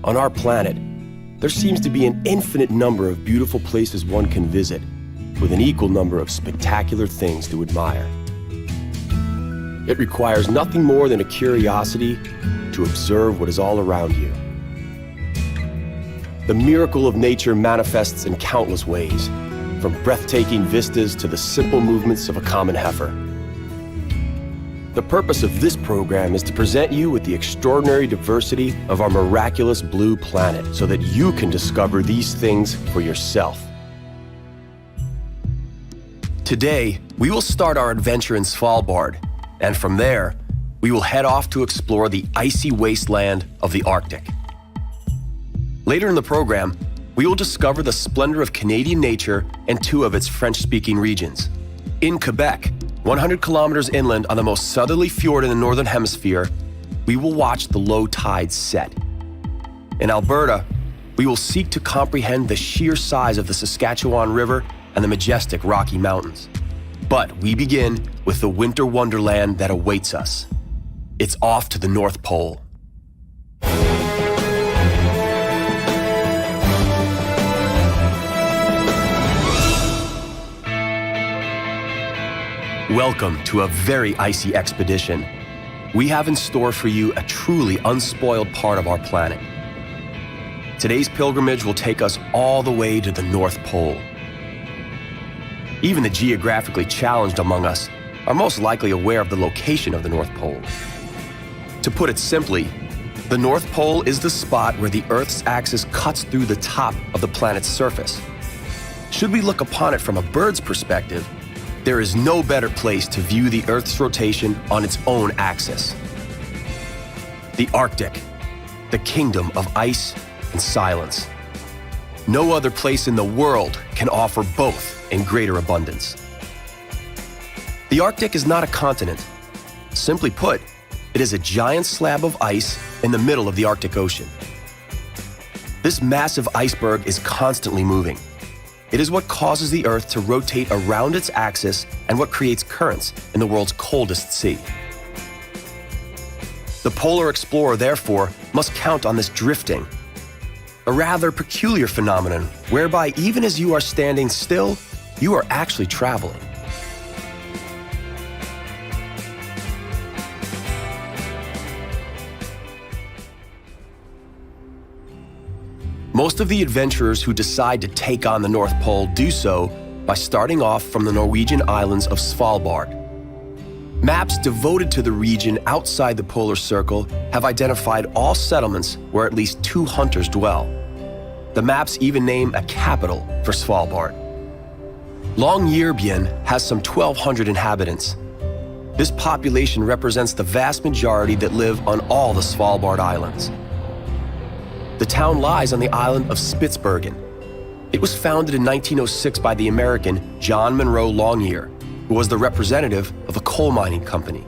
On our planet, there seems to be an infinite number of beautiful places one can visit, with an equal number of spectacular things to admire. It requires nothing more than a curiosity to observe what is all around you. The miracle of nature manifests in countless ways, from breathtaking vistas to the simple movements of a common heifer. The purpose of this program is to present you with the extraordinary diversity of our miraculous blue planet so that you can discover these things for yourself. Today, we will start our adventure in Svalbard, and from there, we will head off to explore the icy wasteland of the Arctic. Later in the program, we will discover the splendor of Canadian nature and two of its French-speaking regions. In Quebec, 100 kilometers inland on the most southerly fjord in the Northern Hemisphere, we will watch the low tides set. In Alberta, we will seek to comprehend the sheer size of the Saskatchewan River and the majestic Rocky Mountains. But we begin with the winter wonderland that awaits us. It's off to the North Pole. Welcome to a very icy expedition. We have in store for you a truly unspoiled part of our planet. Today's pilgrimage will take us all the way to the North Pole. Even the geographically challenged among us are most likely aware of the location of the North Pole. To put it simply, the North Pole is the spot where the Earth's axis cuts through the top of the planet's surface. Should we look upon it from a bird's perspective, there is no better place to view the Earth's rotation on its own axis. The Arctic, the kingdom of ice and silence. No other place in the world can offer both in greater abundance. The Arctic is not a continent. Simply put, it is a giant slab of ice in the middle of the Arctic Ocean. This massive iceberg is constantly moving. It is what causes the Earth to rotate around its axis and what creates currents in the world's coldest sea. The polar explorer, therefore, must count on this drifting, a rather peculiar phenomenon whereby even as you are standing still, you are actually traveling. Most of the adventurers who decide to take on the North Pole do so by starting off from the Norwegian islands of Svalbard. Maps devoted to the region outside the polar circle have identified all settlements where at least 2 hunters dwell. The maps even name a capital for Svalbard. Longyearbyen has some 1,200 inhabitants. This population represents the vast majority that live on all the Svalbard Islands. The town lies on the island of Spitsbergen. It was founded in 1906 by the American John Monroe Longyear, who was the representative of a coal mining company.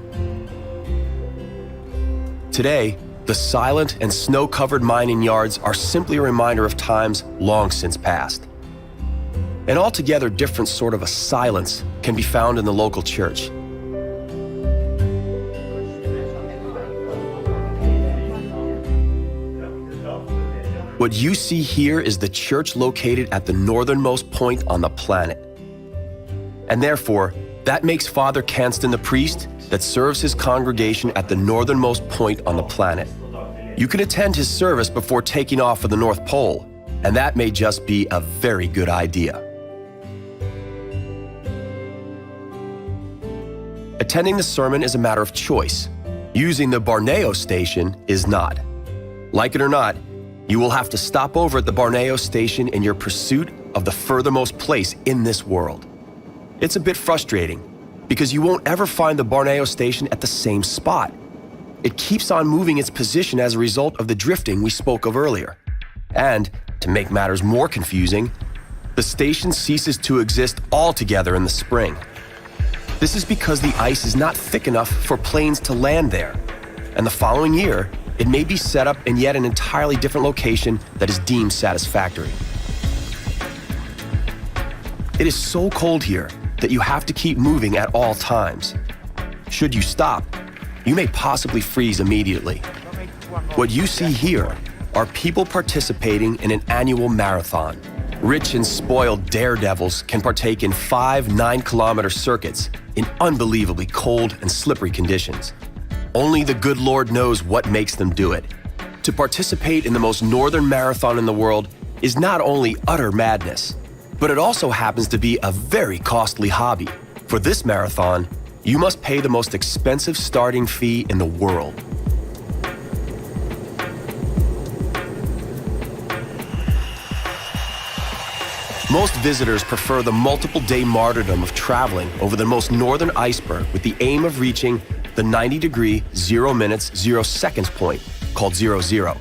Today, the silent and snow-covered mining yards are simply a reminder of times long since past. An altogether different sort of a silence can be found in the local church. What you see here is the church located at the northernmost point on the planet. And therefore, that makes Father Canston the priest that serves his congregation at the northernmost point on the planet. You can attend his service before taking off for the North Pole, and that may just be a very good idea. Attending the sermon is a matter of choice. Using the Borneo station is not. Like it or not, you will have to stop over at the Borneo station in your pursuit of the furthermost place in this world. It's a bit frustrating because you won't ever find the Borneo station at the same spot. It keeps on moving its position as a result of the drifting we spoke of earlier. And, to make matters more confusing, the station ceases to exist altogether in the spring. This is because the ice is not thick enough for planes to land there, and the following year, it may be set up in yet an entirely different location that is deemed satisfactory. It is so cold here that you have to keep moving at all times. Should you stop, you may possibly freeze immediately. What you see here are people participating in an annual marathon. Rich and spoiled daredevils can partake in 5 9-kilometer circuits in unbelievably cold and slippery conditions. Only the good Lord knows what makes them do it. To participate in the most northern marathon in the world is not only utter madness, but it also happens to be a very costly hobby. For this marathon, you must pay the most expensive starting fee in the world. Most visitors prefer the multiple-day martyrdom of traveling over the most northern iceberg with the aim of reaching the 90-degree 0 minutes 0 seconds point, called 00,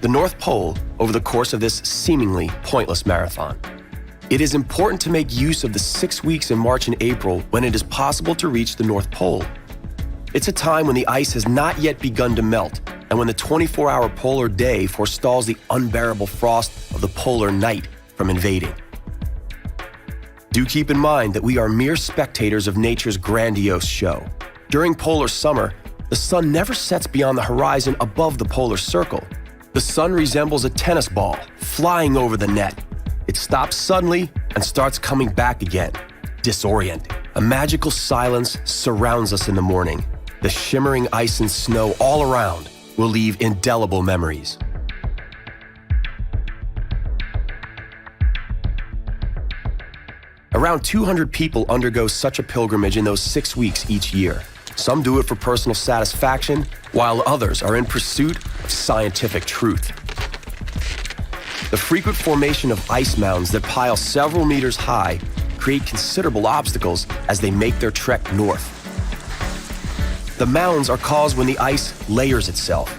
the North Pole, over the course of this seemingly pointless marathon. It is important to make use of the 6 weeks in March and April when it is possible to reach the North Pole. It's a time when the ice has not yet begun to melt and when the 24-hour polar day forestalls the unbearable frost of the polar night from invading. Do keep in mind that we are mere spectators of nature's grandiose show. During polar summer, the sun never sets beyond the horizon above the polar circle. The sun resembles a tennis ball flying over the net. It stops suddenly and starts coming back again, disorienting. A magical silence surrounds us in the morning. The shimmering ice and snow all around will leave indelible memories. Around 200 people undergo such a pilgrimage in those 6 weeks each year. Some do it for personal satisfaction, while others are in pursuit of scientific truth. The frequent formation of ice mounds that pile several meters high create considerable obstacles as they make their trek north. The mounds are caused when the ice layers itself.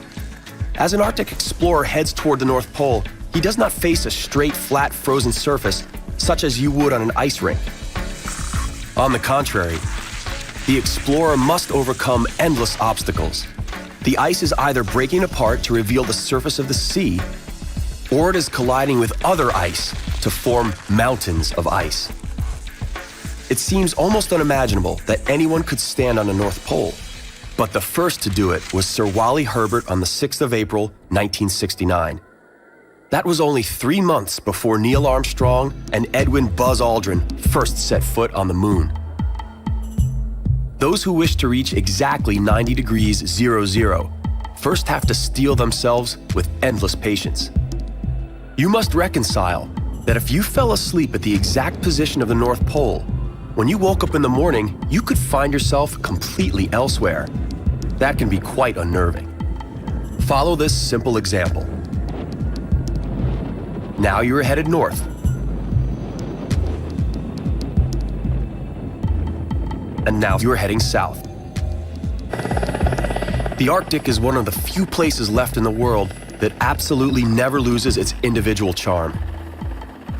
As an Arctic explorer heads toward the North Pole, he does not face a straight, flat, frozen surface such as you would on an ice rink. On the contrary, the explorer must overcome endless obstacles. The ice is either breaking apart to reveal the surface of the sea, or it is colliding with other ice to form mountains of ice. It seems almost unimaginable that anyone could stand on the North Pole, but the first to do it was Sir Wally Herbert on the 6th of April, 1969. That was only 3 months before Neil Armstrong and Edwin Buzz Aldrin first set foot on the moon. Those who wish to reach exactly 90 degrees 00 first have to steel themselves with endless patience. You must reconcile that if you fell asleep at the exact position of the North Pole, when you woke up in the morning, you could find yourself completely elsewhere. That can be quite unnerving. Follow this simple example. Now you are headed north. And now you are heading south. The Arctic is one of the few places left in the world that absolutely never loses its individual charm.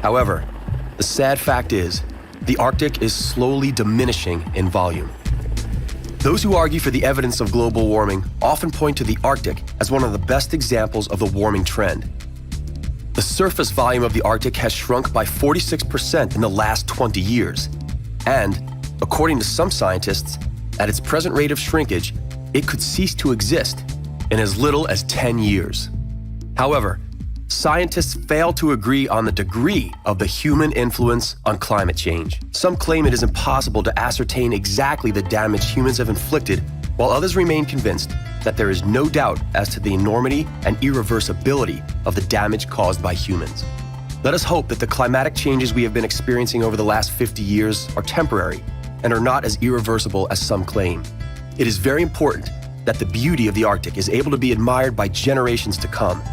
However, the sad fact is, the Arctic is slowly diminishing in volume. Those who argue for the evidence of global warming often point to the Arctic as one of the best examples of the warming trend. The surface volume of the Arctic has shrunk by 46% in the last 20 years. And, according to some scientists, at its present rate of shrinkage, it could cease to exist in as little as 10 years. However, scientists fail to agree on the degree of the human influence on climate change. Some claim it is impossible to ascertain exactly the damage humans have inflicted, while others remain convinced that there is no doubt as to the enormity and irreversibility of the damage caused by humans. Let us hope that the climatic changes we have been experiencing over the last 50 years are temporary and are not as irreversible as some claim. It is very important that the beauty of the Arctic is able to be admired by generations to come.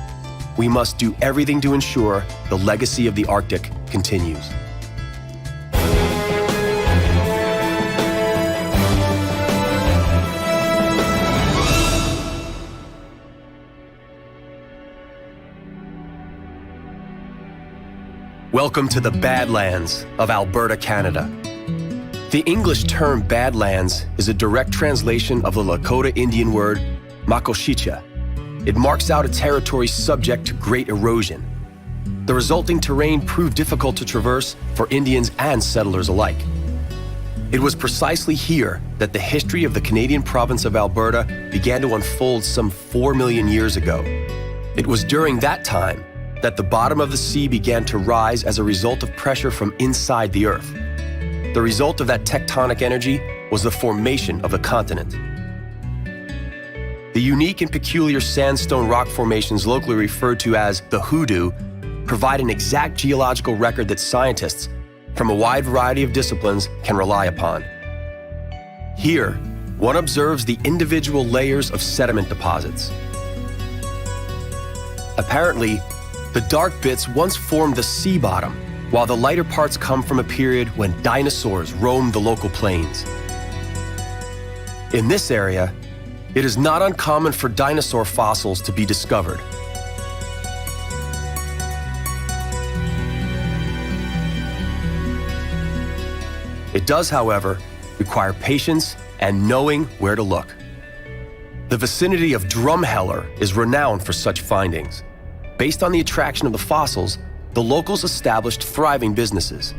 We must do everything to ensure the legacy of the Arctic continues. Welcome to the Badlands of Alberta, Canada. The English term Badlands is a direct translation of the Lakota Indian word Makoshicha. It marks out a territory subject to great erosion. The resulting terrain proved difficult to traverse for Indians and settlers alike. It was precisely here that the history of the Canadian province of Alberta began to unfold some 4 million years ago. It was during that time that the bottom of the sea began to rise as a result of pressure from inside the Earth. The result of that tectonic energy was the formation of the continent. The unique and peculiar sandstone rock formations locally referred to as the hoodoo provide an exact geological record that scientists from a wide variety of disciplines can rely upon. Here, one observes the individual layers of sediment deposits. Apparently, the dark bits once formed the sea bottom, while the lighter parts come from a period when dinosaurs roamed the local plains. In this area, it is not uncommon for dinosaur fossils to be discovered. It does, however, require patience and knowing where to look. The vicinity of Drumheller is renowned for such findings. Based on the attraction of the fossils, the locals established thriving businesses.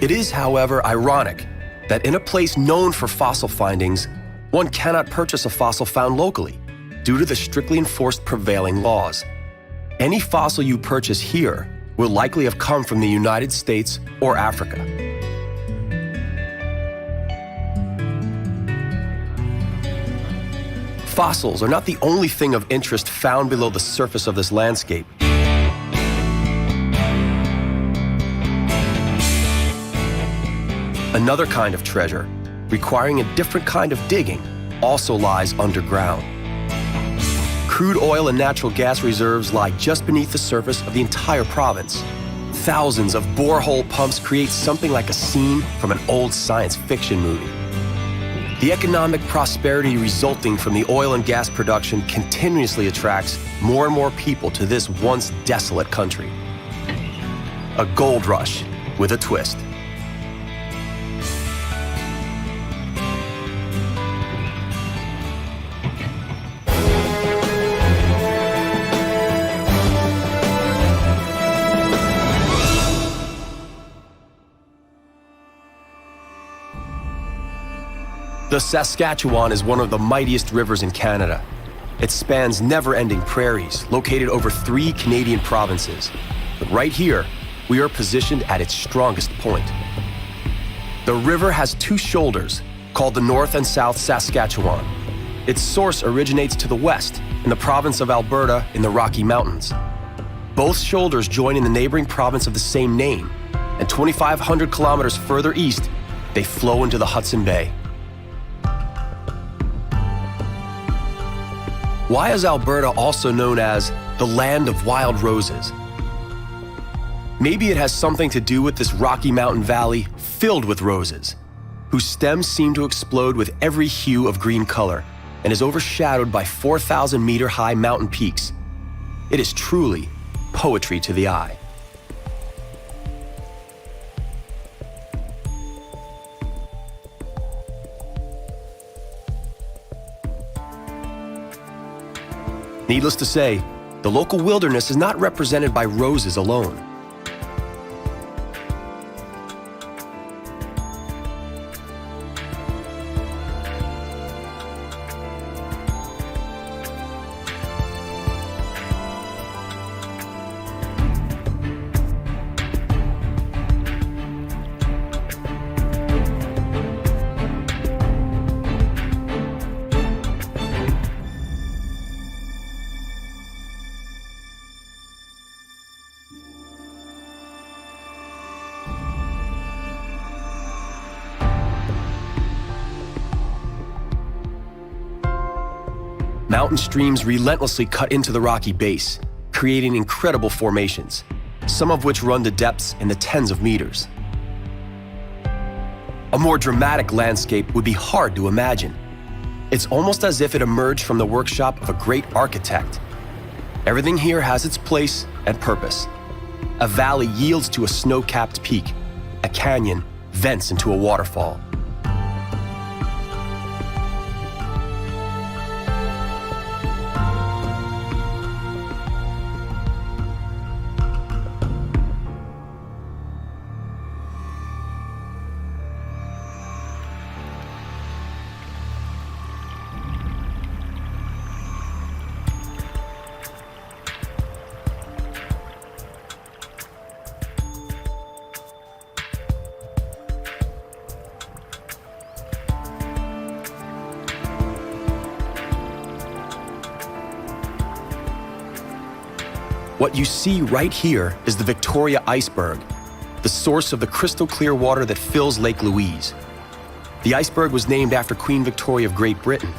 It is, however, ironic that in a place known for fossil findings, one cannot purchase a fossil found locally due to the strictly enforced prevailing laws. Any fossil you purchase here will likely have come from the United States or Africa. Fossils are not the only thing of interest found below the surface of this landscape. Another kind of treasure, requiring a different kind of digging, also lies underground. Crude oil and natural gas reserves lie just beneath the surface of the entire province. Thousands of borehole pumps create something like a scene from an old science fiction movie. The economic prosperity resulting from the oil and gas production continuously attracts more and more people to this once desolate country. A gold rush with a twist. The Saskatchewan is one of the mightiest rivers in Canada. It spans never-ending prairies located over 3 Canadian provinces. But right here, we are positioned at its strongest point. The river has 2 shoulders, called the North and South Saskatchewan. Its source originates to the west, in the province of Alberta in the Rocky Mountains. Both shoulders join in the neighboring province of the same name, and 2,500 kilometers further east, they flow into the Hudson Bay. Why is Alberta also known as the land of wild roses? Maybe it has something to do with this Rocky Mountain valley filled with roses, whose stems seem to explode with every hue of green color and is overshadowed by 4,000-meter-high mountain peaks. It is truly poetry to the eye. Needless to say, the local wilderness is not represented by roses alone. Mountain streams relentlessly cut into the rocky base, creating incredible formations, some of which run to depths in the tens of meters. A more dramatic landscape would be hard to imagine. It's almost as if it emerged from the workshop of a great architect. Everything here has its place and purpose. A valley yields to a snow-capped peak. A canyon vents into a waterfall. What you see right here is the Victoria Iceberg, the source of the crystal clear water that fills Lake Louise. The iceberg was named after Queen Victoria of Great Britain.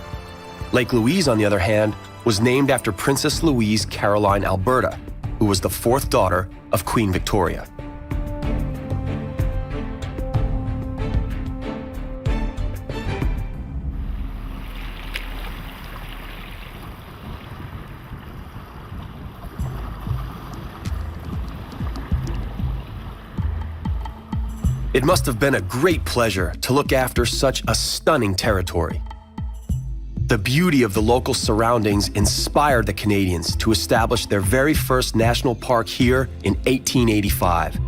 Lake Louise, on the other hand, was named after Princess Louise Caroline Alberta, who was the fourth daughter of Queen Victoria. It must have been a great pleasure to look after such a stunning territory. The beauty of the local surroundings inspired the Canadians to establish their very first national park here in 1885.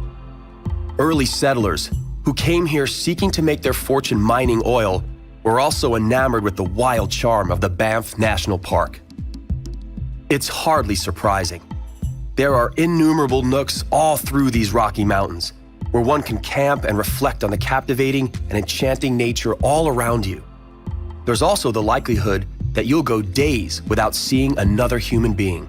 Early settlers, who came here seeking to make their fortune mining oil, were also enamored with the wild charm of the Banff National Park. It's hardly surprising. There are innumerable nooks all through these Rocky Mountains, where one can camp and reflect on the captivating and enchanting nature all around you. There's also the likelihood that you'll go days without seeing another human being.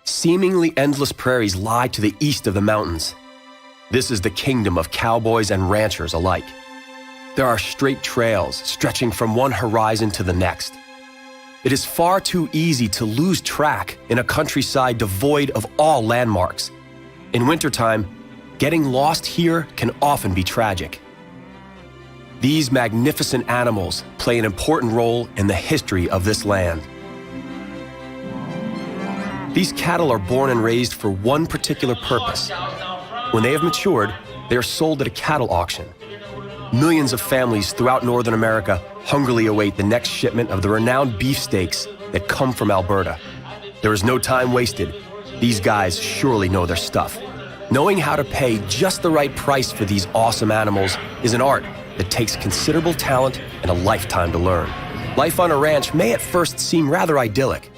Seemingly endless prairies lie to the east of the mountains. This is the kingdom of cowboys and ranchers alike. There are straight trails stretching from one horizon to the next. It is far too easy to lose track in a countryside devoid of all landmarks. In wintertime, getting lost here can often be tragic. These magnificent animals play an important role in the history of this land. These cattle are born and raised for one particular purpose. When they have matured, they are sold at a cattle auction. Millions of families throughout Northern America hungrily await the next shipment of the renowned beefsteaks that come from Alberta. There is no time wasted. These guys surely know their stuff. Knowing how to pay just the right price for these awesome animals is an art that takes considerable talent and a lifetime to learn. Life on a ranch may at first seem rather idyllic.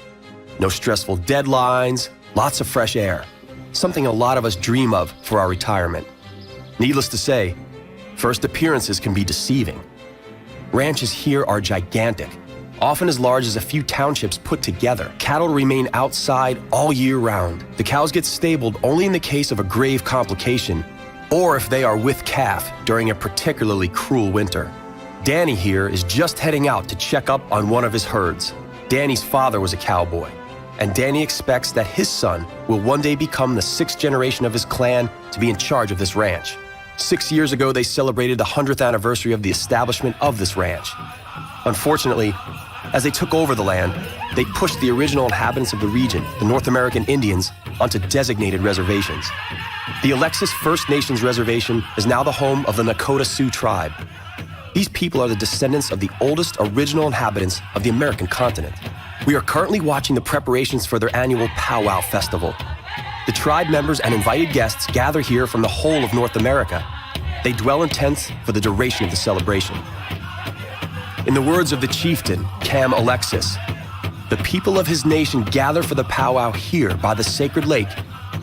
No stressful deadlines, lots of fresh air. Something a lot of us dream of for our retirement. Needless to say, first appearances can be deceiving. Ranches here are gigantic, often as large as a few townships put together. Cattle remain outside all year round. The cows get stabled only in the case of a grave complication, or if they are with calf during a particularly cruel winter. Danny here is just heading out to check up on one of his herds. Danny's father was a cowboy, and Danny expects that his son will one day become the sixth generation of his clan to be in charge of this ranch. 6 years ago, they celebrated the 100th anniversary of the establishment of this ranch. Unfortunately, as they took over the land, they pushed the original inhabitants of the region, the North American Indians, onto designated reservations. The Alexis First Nations Reservation is now the home of the Nakota Sioux tribe. These people are the descendants of the oldest original inhabitants of the American continent. We are currently watching the preparations for their annual powwow festival. The tribe members and invited guests gather here from the whole of North America. They dwell in tents for the duration of the celebration. In the words of the chieftain, Cam Alexis, the people of his nation gather for the powwow here by the sacred lake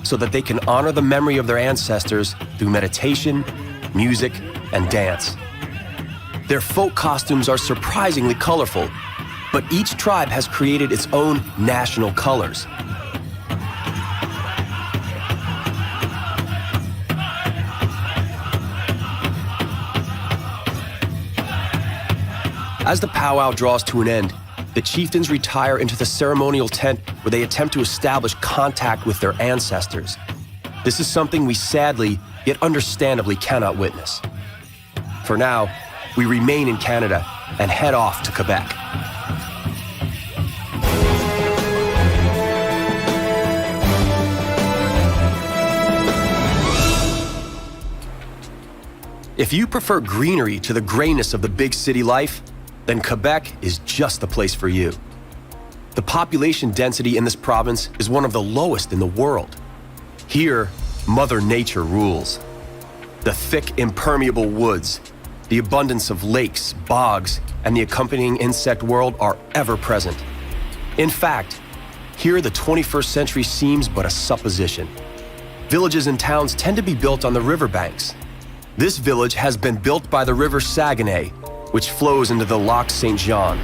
so that they can honor the memory of their ancestors through meditation, music, and dance. Their folk costumes are surprisingly colorful, but each tribe has created its own national colors. As the powwow draws to an end, the chieftains retire into the ceremonial tent where they attempt to establish contact with their ancestors. This is something we sadly, yet understandably cannot witness. For now, we remain in Canada and head off to Quebec. If you prefer greenery to the grayness of the big city life, then Quebec is just the place for you. The population density in this province is one of the lowest in the world. Here, Mother Nature rules. The thick, impermeable woods, the abundance of lakes, bogs, and the accompanying insect world are ever present. In fact, Here, the 21st century seems but a supposition. Villages and towns tend to be built on the riverbanks. This village has been built by the river Saguenay, which flows into the Lac Saint-Jean.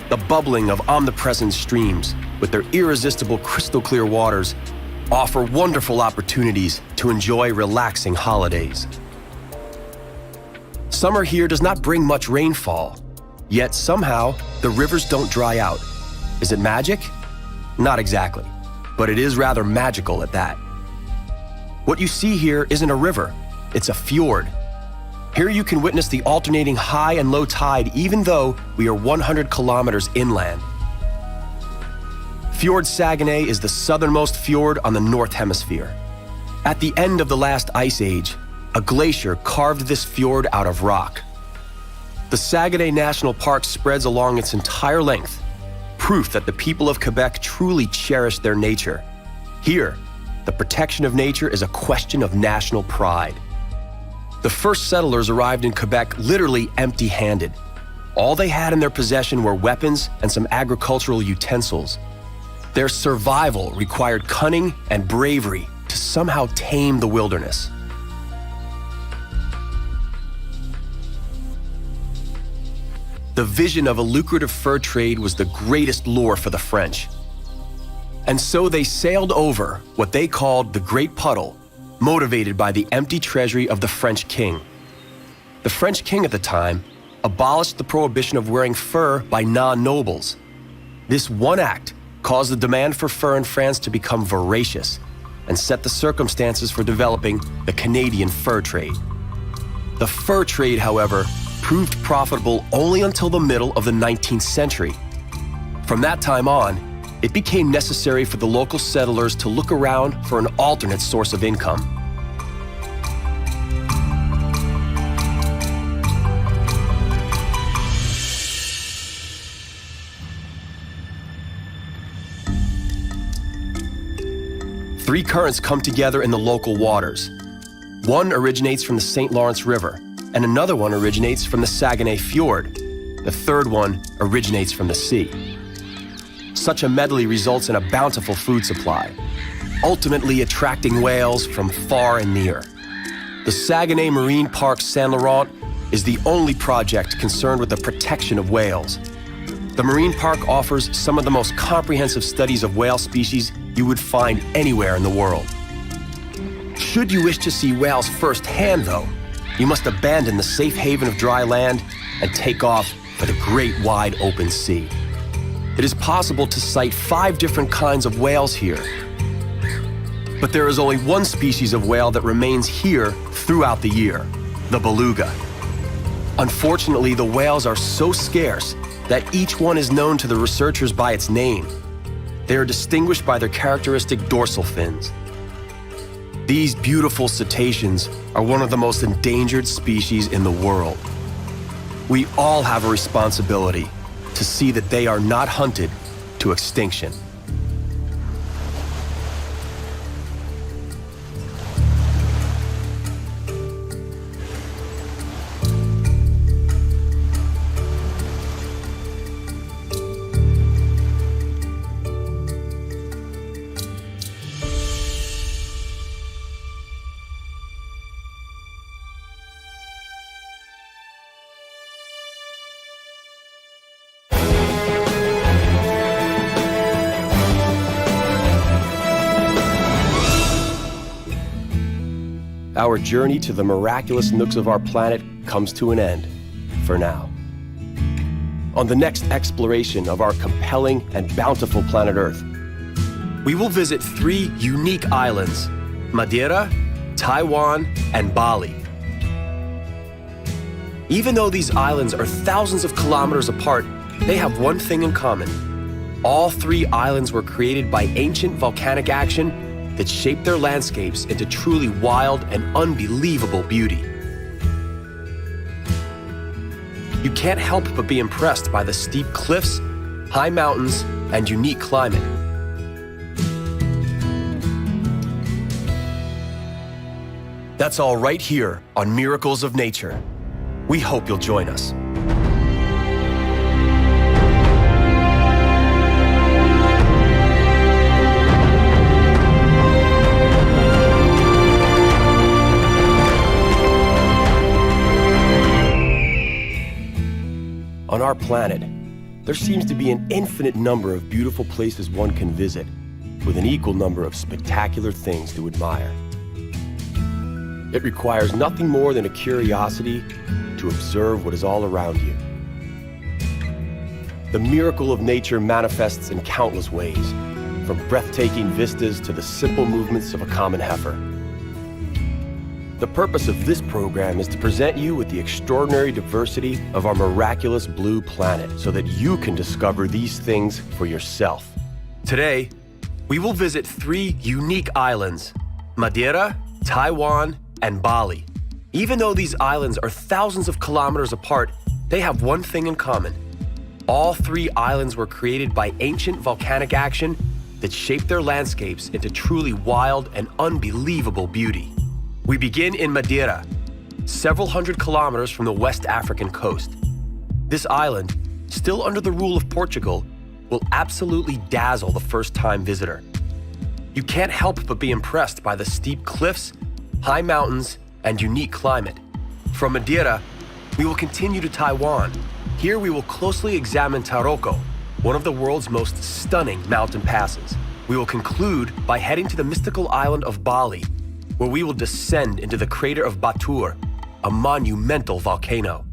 The bubbling of omnipresent streams, with their irresistible crystal-clear waters, offer wonderful opportunities to enjoy relaxing holidays. Summer here does not bring much rainfall, yet somehow the rivers don't dry out. Is it magic? Not exactly, but it is rather magical at that. What you see here isn't a river, it's a fjord. Here you can witness the alternating high and low tide even though we are 100 kilometers inland. Fjord Saguenay is the southernmost fjord on the North Hemisphere. At the end of the last ice age, a glacier carved this fjord out of rock. The Saguenay National Park spreads along its entire length, proof that the people of Quebec truly cherish their nature. Here, the protection of nature is a question of national pride. The first settlers arrived in Quebec literally empty-handed. All they had in their possession were weapons and some agricultural utensils. Their survival required cunning and bravery to somehow tame the wilderness. The vision of a lucrative fur trade was the greatest lure for the French. And so they sailed over what they called the Great Puddle, motivated by the empty treasury of the French king. The French king at the time abolished the prohibition of wearing fur by non-nobles. This one act caused the demand for fur in France to become voracious and set the circumstances for developing the Canadian fur trade. The fur trade, however, proved profitable only until the middle of the 19th century. From that time on, it became necessary for the local settlers to look around for an alternate source of income. Three currents come together in the local waters. One originates from the St. Lawrence River, and another one originates from the Saguenay Fjord. The third one originates from the sea. Such a medley results in a bountiful food supply, ultimately attracting whales from far and near. The Saguenay Marine Park Saint Laurent is the only project concerned with the protection of whales. The marine park offers some of the most comprehensive studies of whale species you would find anywhere in the world. Should you wish to see whales firsthand, though, you must abandon the safe haven of dry land and take off for the great wide open sea. It is possible to sight 5 different kinds of whales here. But there is only one species of whale that remains here throughout the year, the beluga. Unfortunately, the whales are so scarce that each one is known to the researchers by its name. They are distinguished by their characteristic dorsal fins. These beautiful cetaceans are one of the most endangered species in the world. We all have a responsibility to see that they are not hunted to extinction. Our journey to the miraculous nooks of our planet comes to an end, for now. On the next exploration of our compelling and bountiful planet Earth, we will visit 3 unique islands, Madeira, Taiwan, and Bali. Even though these islands are thousands of kilometers apart, they have one thing in common. All 3 islands were created by ancient volcanic action that shaped their landscapes into truly wild and unbelievable beauty. You can't help but be impressed by the steep cliffs, high mountains, and unique climate. That's all right here on Miracles of Nature. We hope you'll join us. our planet, there seems to be an infinite number of beautiful places one can visit, with an equal number of spectacular things to admire. It requires nothing more than a curiosity to observe what is all around you. The miracle of nature manifests in countless ways, from breathtaking vistas to the simple movements of a common heifer. The purpose of this program is to present you with the extraordinary diversity of our miraculous blue planet so that you can discover these things for yourself. Today, we will visit 3 unique islands: Madeira, Taiwan, and Bali. Even though these islands are thousands of kilometers apart, they have one thing in common. All 3 islands were created by ancient volcanic action that shaped their landscapes into truly wild and unbelievable beauty. We begin in Madeira, several hundred kilometers from the West African coast. This island, still under the rule of Portugal, will absolutely dazzle the first-time visitor. You can't help but be impressed by the steep cliffs, high mountains, and unique climate. From Madeira, we will continue to Taiwan. Here we will closely examine Taroko, one of the world's most stunning mountain passes. We will conclude by heading to the mystical island of Bali, where we will descend into the crater of Batur, a monumental volcano.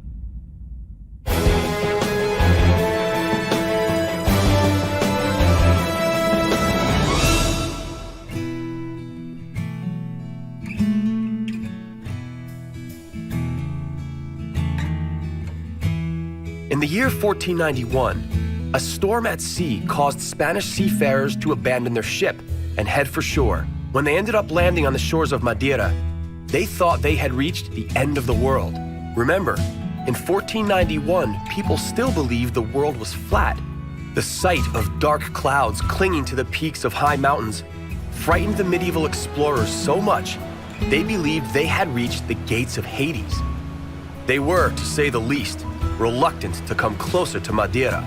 In the year 1491, a storm at sea caused Spanish seafarers to abandon their ship and head for shore. When they ended up landing on the shores of Madeira, they thought they had reached the end of the world. Remember, in 1491, people still believed the world was flat. The sight of dark clouds clinging to the peaks of high mountains frightened the medieval explorers so much, they believed they had reached the gates of Hades. They were, to say the least, reluctant to come closer to Madeira.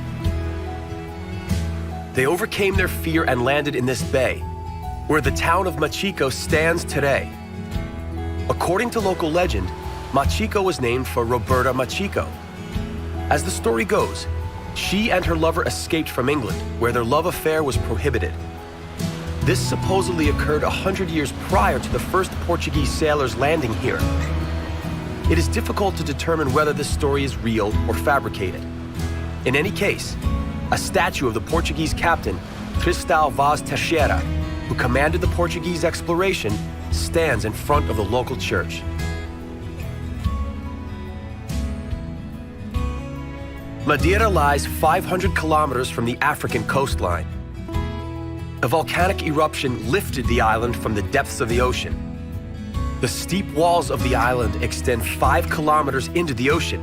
They overcame their fear and landed in this bay, where the town of Machiko stands today. According to local legend, Machiko was named for Roberta Machiko. As the story goes, she and her lover escaped from England, where their love affair was prohibited. This supposedly occurred 100 years prior to the first Portuguese sailors landing here. It is difficult to determine whether this story is real or fabricated. In any case, a statue of the Portuguese captain, Tristão Vaz Teixeira, who commanded the Portuguese exploration, stands in front of the local church. Madeira lies 500 kilometers from the African coastline. A volcanic eruption lifted the island from the depths of the ocean. The steep walls of the island extend 5 kilometers into the ocean,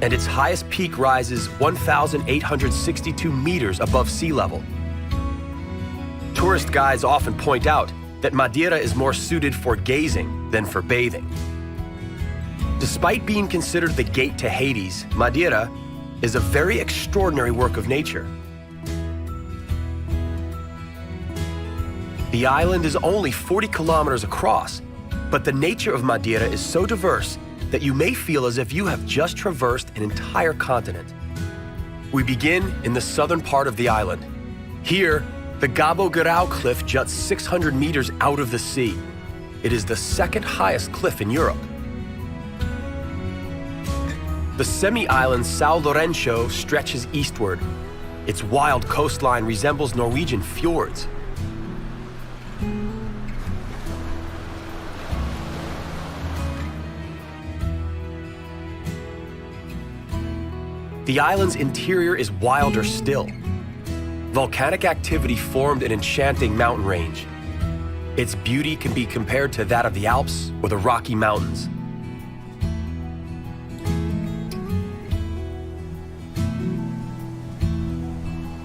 and its highest peak rises 1,862 meters above sea level. Tourist guides often point out that Madeira is more suited for gazing than for bathing. Despite being considered the gate to Hades, Madeira is a very extraordinary work of nature. The island is only 40 kilometers across, but the nature of Madeira is so diverse that you may feel as if you have just traversed an entire continent. We begin in the southern part of the island. Here, the Cabo Guirao cliff juts 600 meters out of the sea. It is the second highest cliff in Europe. The semi-island São Lourenço stretches eastward. Its wild coastline resembles Norwegian fjords. The island's interior is wilder still. Volcanic activity formed an enchanting mountain range. Its beauty can be compared to that of the Alps or the Rocky Mountains.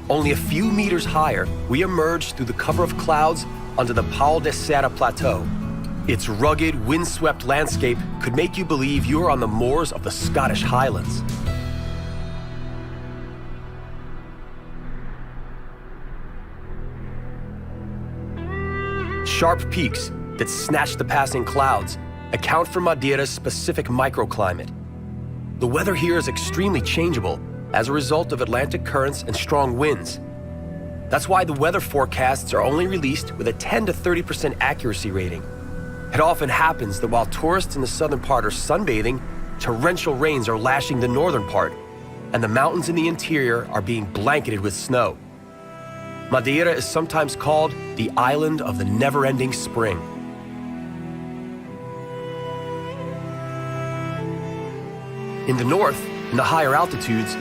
Only a few meters higher, we emerge through the cover of clouds onto the Pau de Serra Plateau. Its rugged, windswept landscape could make you believe you are on the moors of the Scottish Highlands. Sharp peaks that snatch the passing clouds account for Madeira's specific microclimate. The weather here is extremely changeable, as a result of Atlantic currents and strong winds. That's why the weather forecasts are only released with a 10 to 30% accuracy rating. It often happens that while tourists in the southern part are sunbathing, torrential rains are lashing the northern part, and the mountains in the interior are being blanketed with snow. Madeira is sometimes called the island of the never-ending spring. In the north, in the higher altitudes,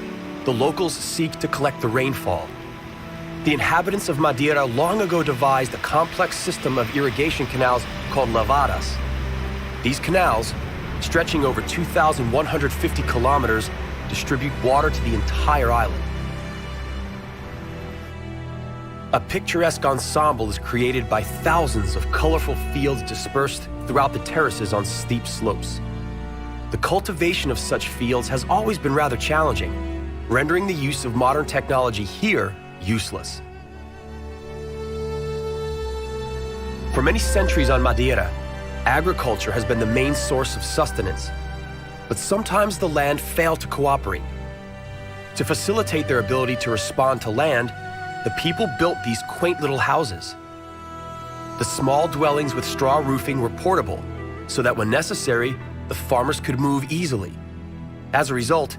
the locals seek to collect the rainfall. The inhabitants of Madeira long ago devised a complex system of irrigation canals called lavadas. These canals, stretching over 2,150 kilometers, distribute water to the entire island. A picturesque ensemble is created by thousands of colorful fields dispersed throughout the terraces on steep slopes. The cultivation of such fields has always been rather challenging, rendering the use of modern technology here useless. For many centuries on Madeira, agriculture has been the main source of sustenance, but sometimes the land failed to cooperate. To facilitate their ability to respond to land, the people built these quaint little houses. The small dwellings with straw roofing were portable, so that when necessary, the farmers could move easily. As a result,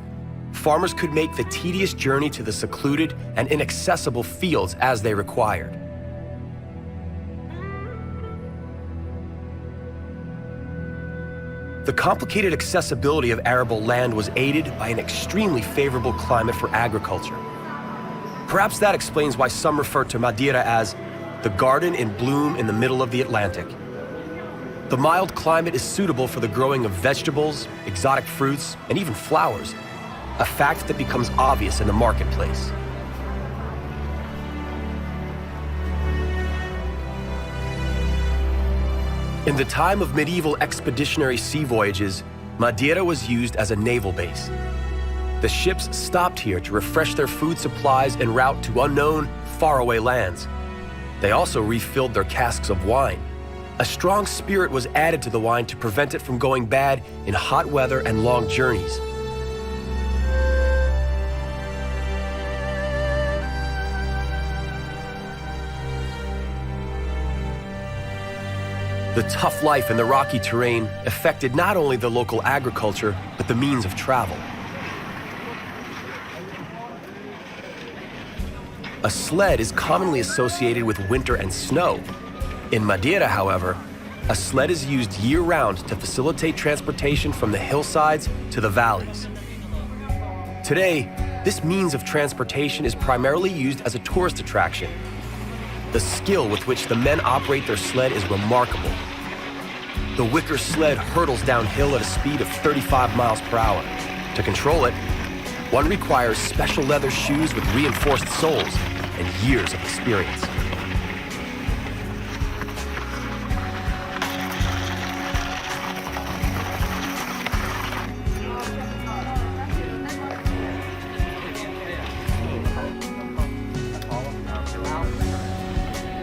farmers could make the tedious journey to the secluded and inaccessible fields as they required. The complicated accessibility of arable land was aided by an extremely favorable climate for agriculture. Perhaps that explains why some refer to Madeira as the garden in bloom in the middle of the Atlantic. The mild climate is suitable for the growing of vegetables, exotic fruits, and even flowers, a fact that becomes obvious in the marketplace. In the time of medieval expeditionary sea voyages, Madeira was used as a naval base. The ships stopped here to refresh their food supplies en route to unknown, faraway lands. They also refilled their casks of wine. A strong spirit was added to the wine to prevent it from going bad in hot weather and long journeys. The tough life in the rocky terrain affected not only the local agriculture, but the means of travel. A sled is commonly associated with winter and snow. In Madeira, however, a sled is used year-round to facilitate transportation from the hillsides to the valleys. Today, this means of transportation is primarily used as a tourist attraction. The skill with which the men operate their sled is remarkable. The wicker sled hurtles downhill at a speed of 35 miles per hour. To control it, one requires special leather shoes with reinforced soles and years of experience.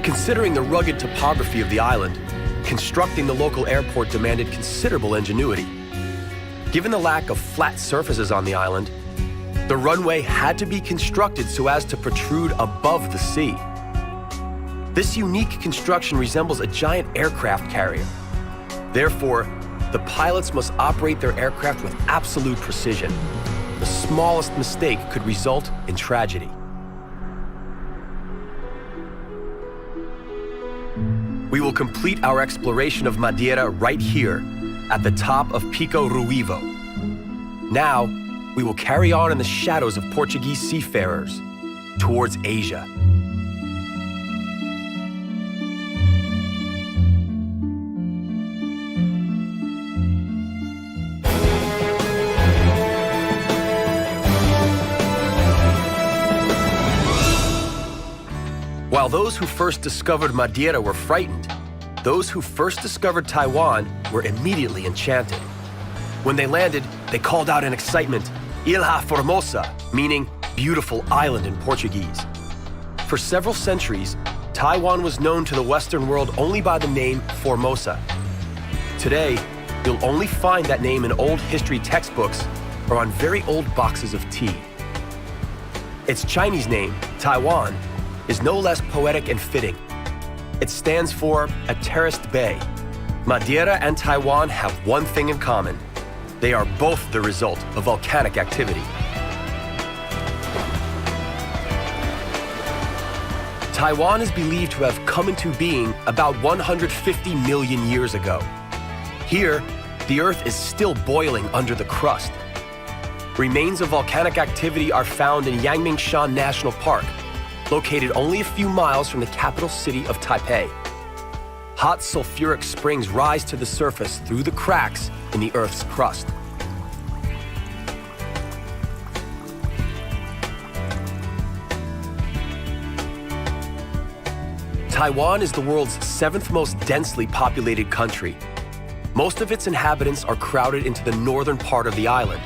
Considering the rugged topography of the island, constructing the local airport demanded considerable ingenuity. Given the lack of flat surfaces on the island, the runway had to be constructed so as to protrude above the sea. This unique construction resembles a giant aircraft carrier. Therefore, the pilots must operate their aircraft with absolute precision. The smallest mistake could result in tragedy. We will complete our exploration of Madeira right here, at the top of Pico Ruivo. Now, we will carry on in the shadows of Portuguese seafarers, towards Asia. While those who first discovered Madeira were frightened, those who first discovered Taiwan were immediately enchanted. When they landed, they called out in excitement, Ilha Formosa, meaning beautiful island in Portuguese. For several centuries, Taiwan was known to the Western world only by the name Formosa. Today, you'll only find that name in old history textbooks or on very old boxes of tea. Its Chinese name, Taiwan, is no less poetic and fitting. It stands for a terraced bay. Madeira and Taiwan have one thing in common. They are both the result of volcanic activity. Taiwan is believed to have come into being about 150 million years ago. Here, the Earth is still boiling under the crust. Remains of volcanic activity are found in Yangmingshan National Park, located only a few miles from the capital city of Taipei. Hot sulfuric springs rise to the surface through the cracks in the Earth's crust. Taiwan is the world's 7th most densely populated country. Most of its inhabitants are crowded into the northern part of the island.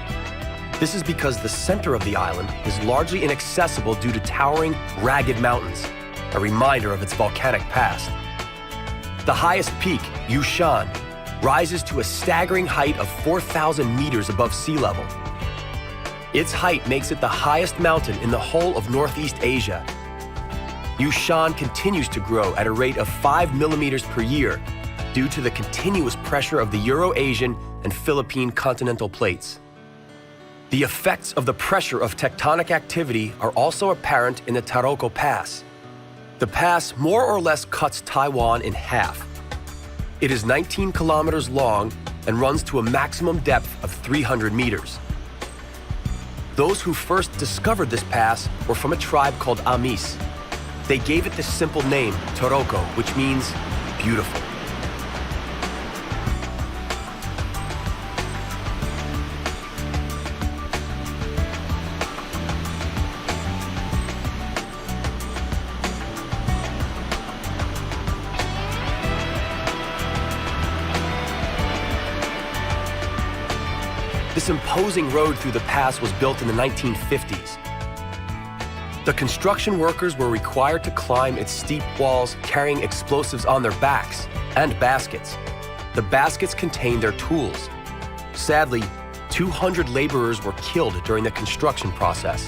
This is because the center of the island is largely inaccessible due to towering, ragged mountains, a reminder of its volcanic past. The highest peak, Yushan, rises to a staggering height of 4,000 meters above sea level. Its height makes it the highest mountain in the whole of Northeast Asia. Yushan continues to grow at a rate of 5 millimeters per year due to the continuous pressure of the Euro-Asian and Philippine continental plates. The effects of the pressure of tectonic activity are also apparent in the Taroko Pass. The pass more or less cuts Taiwan in half. It is 19 kilometers long and runs to a maximum depth of 300 meters. Those who first discovered this pass were from a tribe called Amis. They gave it the simple name, Taroko, which means beautiful. This imposing road through the pass was built in the 1950s. The construction workers were required to climb its steep walls carrying explosives on their backs and baskets. The baskets contained their tools. Sadly, 200 laborers were killed during the construction process.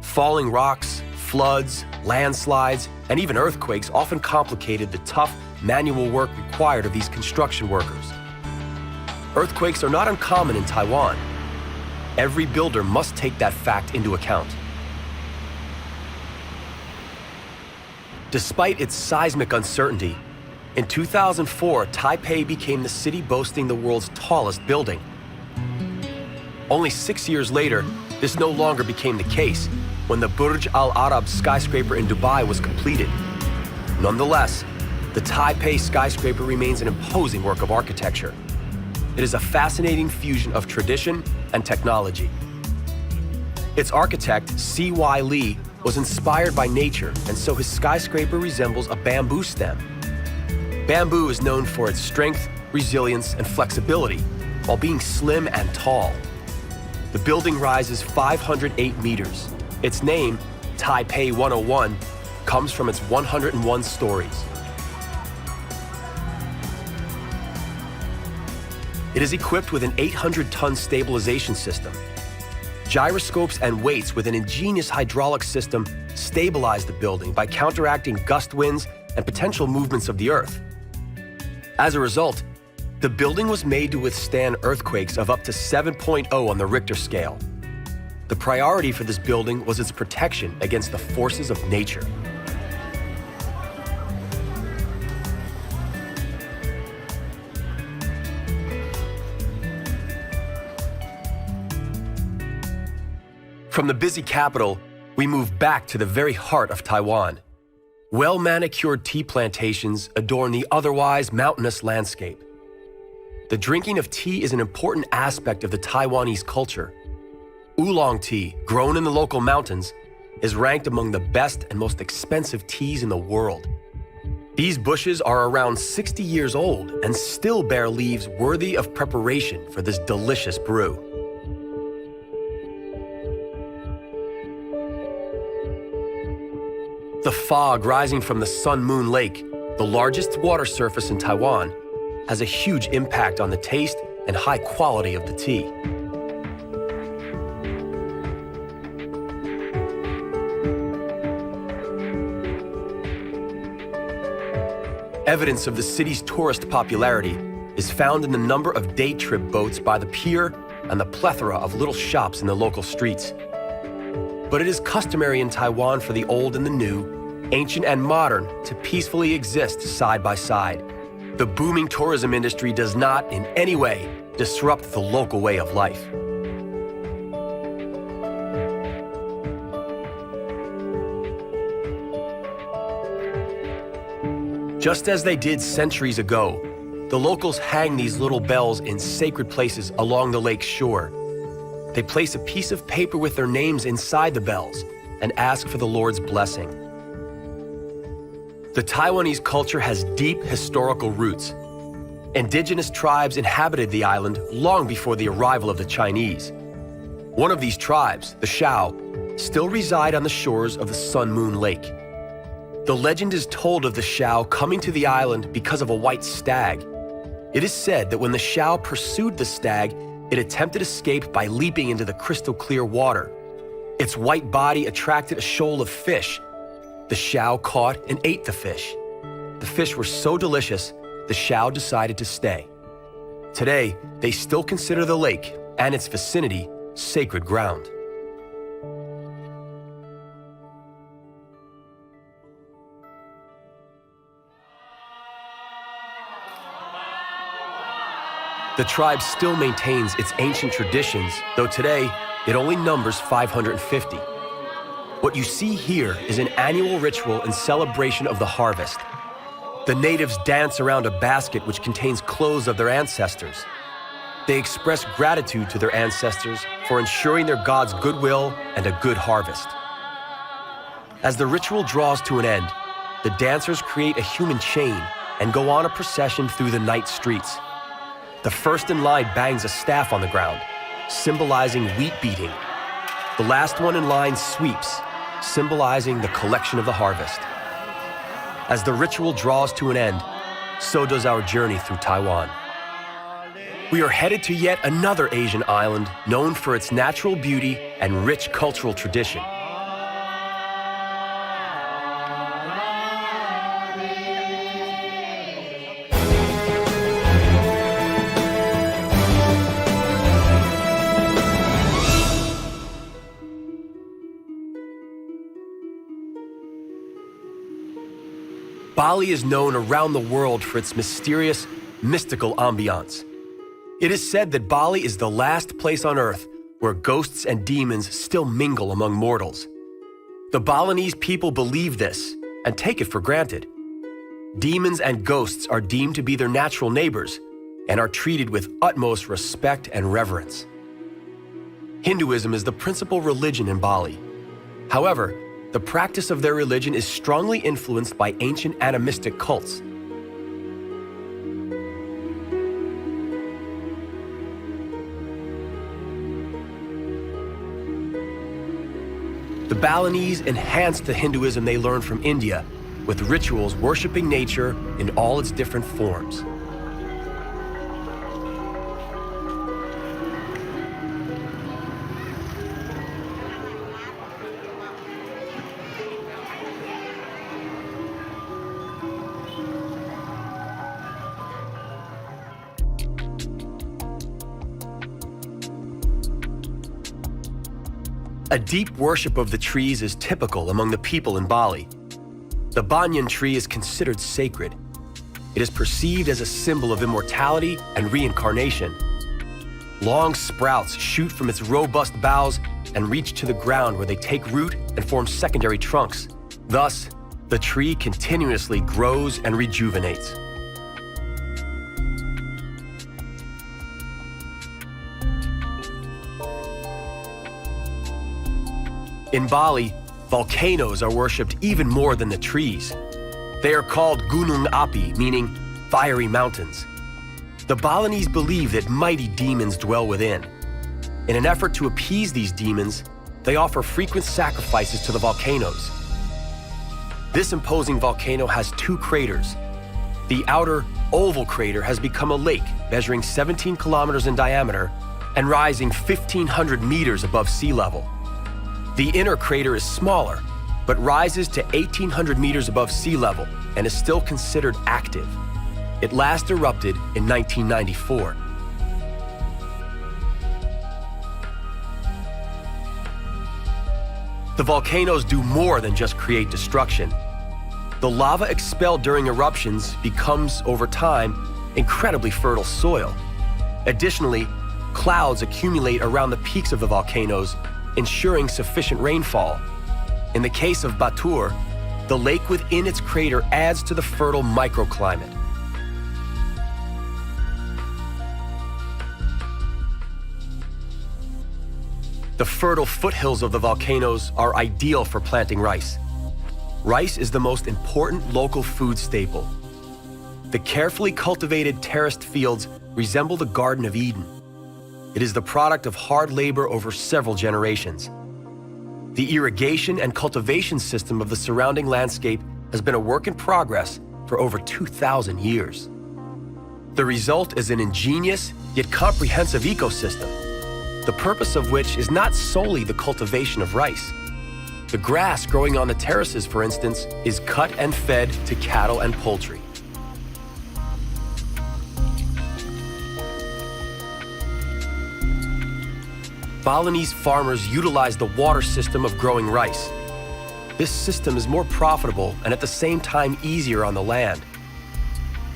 Falling rocks, floods, landslides, and even earthquakes often complicated the tough manual work required of these construction workers. Earthquakes are not uncommon in Taiwan. Every builder must take that fact into account. Despite its seismic uncertainty, in 2004, Taipei became the city boasting the world's tallest building. Only 6 years later, this no longer became the case when the Burj Al Arab skyscraper in Dubai was completed. Nonetheless, the Taipei skyscraper remains an imposing work of architecture. It is a fascinating fusion of tradition and technology. Its architect, C.Y. Lee, was inspired by nature, and so his skyscraper resembles a bamboo stem. Bamboo is known for its strength, resilience, and flexibility, while being slim and tall. The building rises 508 meters. Its name, Taipei 101, comes from its 101 stories. It is equipped with an 800-ton stabilization system. Gyroscopes and weights with an ingenious hydraulic system stabilize the building by counteracting gust winds and potential movements of the Earth. As a result, the building was made to withstand earthquakes of up to 7.0 on the Richter scale. The priority for this building was its protection against the forces of nature. From the busy capital, we move back to the very heart of Taiwan. Well-manicured tea plantations adorn the otherwise mountainous landscape. The drinking of tea is an important aspect of the Taiwanese culture. Oolong tea, grown in the local mountains, is ranked among the best and most expensive teas in the world. These bushes are around 60 years old and still bear leaves worthy of preparation for this delicious brew. The fog rising from the Sun Moon Lake, the largest water surface in Taiwan, has a huge impact on the taste and high quality of the tea. Evidence of the city's tourist popularity is found in the number of day trip boats by the pier and the plethora of little shops in the local streets. But it is customary in Taiwan for the old and the new, ancient and modern, to peacefully exist side by side. The booming tourism industry does not, in any way, disrupt the local way of life. Just as they did centuries ago, the locals hang these little bells in sacred places along the lake's shore. They place a piece of paper with their names inside the bells and ask for the Lord's blessing. The Taiwanese culture has deep historical roots. Indigenous tribes inhabited the island long before the arrival of the Chinese. One of these tribes, the Shao, still reside on the shores of the Sun Moon Lake. The legend is told of the Shao coming to the island because of a white stag. It is said that when the Shao pursued the stag, it attempted escape by leaping into the crystal clear water. Its white body attracted a shoal of fish. The Shao caught and ate the fish. The fish were so delicious, the Shao decided to stay. Today, they still consider the lake and its vicinity sacred ground. The tribe still maintains its ancient traditions, though today it only numbers 550. What you see here is an annual ritual in celebration of the harvest. The natives dance around a basket which contains clothes of their ancestors. They express gratitude to their ancestors for ensuring their gods goodwill and a good harvest. As the ritual draws to an end, the dancers create a human chain and go on a procession through the night streets. The first in line bangs a staff on the ground, symbolizing wheat beating. The last one in line sweeps, symbolizing the collection of the harvest. As the ritual draws to an end, so does our journey through Taiwan. We are headed to yet another Asian island known for its natural beauty and rich cultural tradition. Bali is known around the world for its mysterious, mystical ambiance. It is said that Bali is the last place on Earth where ghosts and demons still mingle among mortals. The Balinese people believe this and take it for granted. Demons and ghosts are deemed to be their natural neighbors and are treated with utmost respect and reverence. Hinduism is the principal religion in Bali. However, the practice of their religion is strongly influenced by ancient animistic cults. The Balinese enhanced the Hinduism they learned from India with rituals worshiping nature in all its different forms. A deep worship of the trees is typical among the people in Bali. The banyan tree is considered sacred. It is perceived as a symbol of immortality and reincarnation. Long sprouts shoot from its robust boughs and reach to the ground where they take root and form secondary trunks. Thus, the tree continuously grows and rejuvenates. In Bali, volcanoes are worshipped even more than the trees. They are called Gunung Api, meaning fiery mountains. The Balinese believe that mighty demons dwell within. In an effort to appease these demons, they offer frequent sacrifices to the volcanoes. This imposing volcano has two craters. The outer, oval crater has become a lake measuring 17 kilometers in diameter and rising 1,500 meters above sea level. The inner crater is smaller, but rises to 1,800 meters above sea level and is still considered active. It last erupted in 1994. The volcanoes do more than just create destruction. The lava expelled during eruptions becomes, over time, incredibly fertile soil. Additionally, clouds accumulate around the peaks of the volcanoes, ensuring sufficient rainfall. In the case of Batur, the lake within its crater adds to the fertile microclimate. The fertile foothills of the volcanoes are ideal for planting rice. Rice is the most important local food staple. The carefully cultivated terraced fields resemble the Garden of Eden. It is the product of hard labor over several generations. The irrigation and cultivation system of the surrounding landscape has been a work in progress for over 2,000 years. The result is an ingenious yet comprehensive ecosystem, the purpose of which is not solely the cultivation of rice. The grass growing on the terraces, for instance, is cut and fed to cattle and poultry. Balinese farmers utilize the water system of growing rice. This system is more profitable and at the same time easier on the land.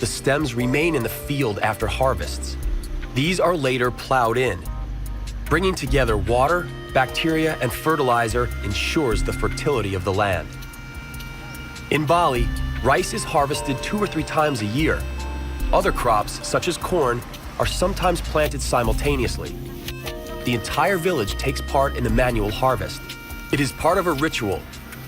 The stems remain in the field after harvests. These are later plowed in. Bringing together water, bacteria, and fertilizer ensures the fertility of the land. In Bali, rice is harvested 2 or 3 times a year. Other crops, such as corn, are sometimes planted simultaneously. The entire village takes part in the manual harvest. It is part of a ritual,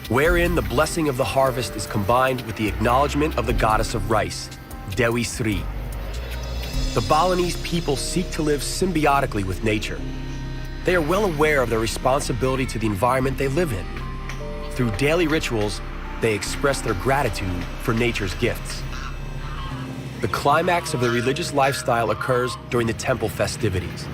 wherein the blessing of the harvest is combined with the acknowledgement of the goddess of rice, Dewi Sri. The Balinese people seek to live symbiotically with nature. They are well aware of their responsibility to the environment they live in. Through daily rituals, they express their gratitude for nature's gifts. The climax of the religious lifestyle occurs during the temple festivities.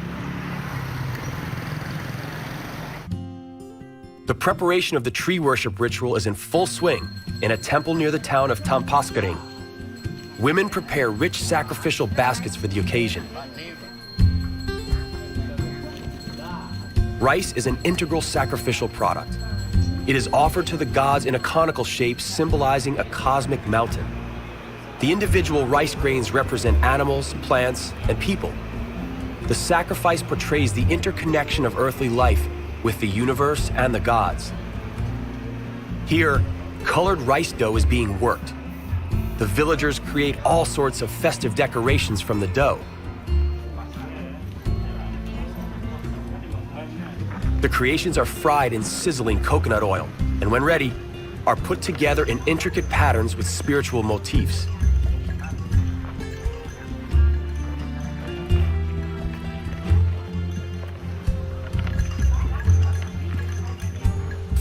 The preparation of the tree worship ritual is in full swing in a temple near the town of Tampaskaring. Women prepare rich sacrificial baskets for the occasion. Rice is an integral sacrificial product. It is offered to the gods in a conical shape symbolizing a cosmic mountain. The individual rice grains represent animals, plants, and people. The sacrifice portrays the interconnection of earthly life with the universe and the gods. Here, colored rice dough is being worked. The villagers create all sorts of festive decorations from the dough. The creations are fried in sizzling coconut oil, and when ready, are put together in intricate patterns with spiritual motifs.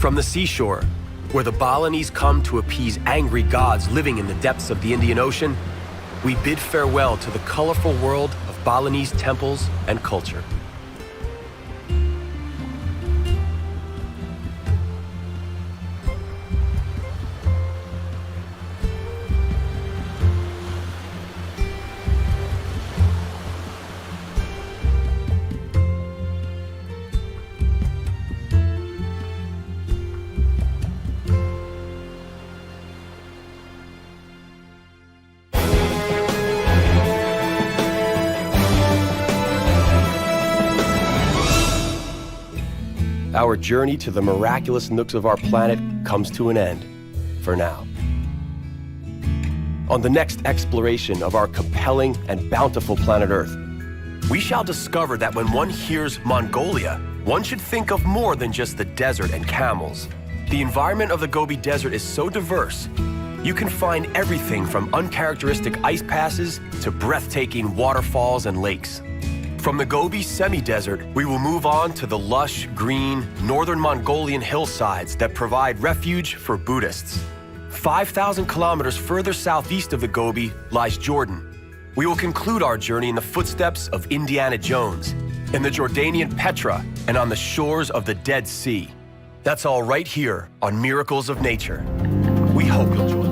From the seashore, where the Balinese come to appease angry gods living in the depths of the Indian Ocean, we bid farewell to the colorful world of Balinese temples and culture. Our journey to the miraculous nooks of our planet comes to an end, for now. On the next exploration of our compelling and bountiful planet Earth, we shall discover that when one hears Mongolia, one should think of more than just the desert and camels. The environment of the Gobi Desert is so diverse, you can find everything from uncharacteristic ice passes to breathtaking waterfalls and lakes. From the Gobi semi-desert, we will move on to the lush, green, northern Mongolian hillsides that provide refuge for Buddhists. 5,000 kilometers further southeast of the Gobi lies Jordan. We will conclude our journey in the footsteps of Indiana Jones, in the Jordanian Petra, and on the shores of the Dead Sea. That's all right here on Miracles of Nature. We hope you'll join us.